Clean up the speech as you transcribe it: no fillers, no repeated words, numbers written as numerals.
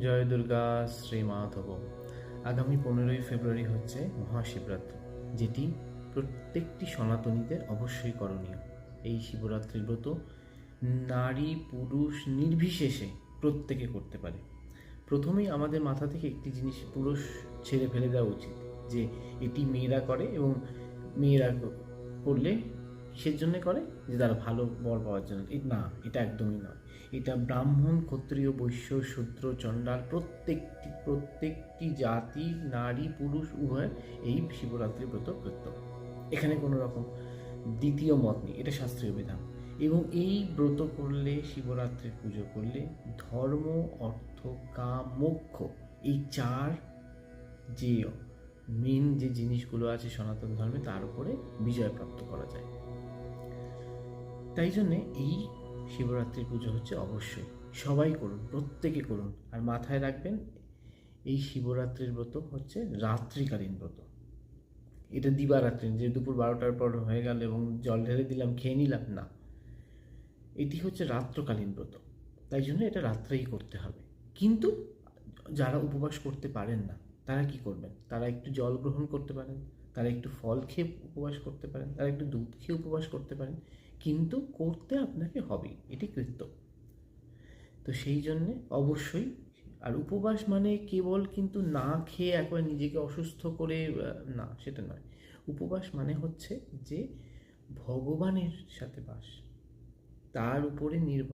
জয় দুর্গা শ্রী মাধব। আগামী 15ই ফেব্রুয়ারি হচ্ছে মহাশিবরাত্রি, যেটি প্রত্যেকটি সনাতনীদের অবশ্যই করণীয়। এই শিবরাত্রির ব্রত নারী পুরুষ নির্বিশেষে প্রত্যেকে করতে পারে। প্রথমেই আমাদের মাথা থেকে একটি জিনিস পুরো ছেড়ে ফেলে দেওয়া উচিত যে এটি মেয়েরা করে, এবং মেয়েরা করলে কিসের জন্য করে, যে তারা ভালো বর পাওয়ার জন্য। না, এটা একদমই নয়। এটা ব্রাহ্মণ, ক্ষত্রিয়, বৈশ্য, শূদ্র, চণ্ডাল প্রত্যেকটি জাতি, নারী পুরুষ উভয় এই শিবরাত্রি ব্রত করত। এখানে কোনো রকম দ্বিতীয় মত নেই, এটা শাস্ত্রীয় বিধান। এবং এই ব্রত করলে, শিবরাত্রির পুজো করলে ধর্ম, অর্থ, কাম, মোক্ষ, এই চার যে মেন যে জিনিসগুলো আছে সনাতন ধর্মে, তার উপরে বিজয় প্রাপ্ত করা যায়। তাই জন্যে এই শিবরাত্রির পুজো হচ্ছে অবশ্যই সবাই করুন, প্রত্যেকে করুন। আর মাথায় রাখবেন, এই শিবরাত্রির ব্রত হচ্ছে রাত্রিকালীন ব্রত। এটা দিবারাত্রি, যে দুপুর 12টার পর হয়ে গেল এবং জল ঢেলে দিলাম, খেয়ে নিলাম, না। এটি হচ্ছে রাত্রকালীন ব্রত, তাই জন্য এটা রাত্রেই করতে হবে। কিন্তু যারা উপবাস করতে পারেন না, তারা কি করবেন? তারা একটু জল গ্রহণ করতে পারেন, তারা একটু ফল খেয়ে উপবাস করতে পারেন, তারা একটু দুধ খেয়ে উপবাস করতে পারেন, কিন্তু করতে আপনাকে হবেই, এটি কৃত্য। তো সেই জন্যে অবশ্যই। আর উপবাস মানে কেবল কিন্তু না খেয়ে একবার নিজেকে অসুস্থ করে, না, সেটা নয়। উপবাস মানে হচ্ছে যে ভগবানের সাথে বাস, তার উপরে নির্ভর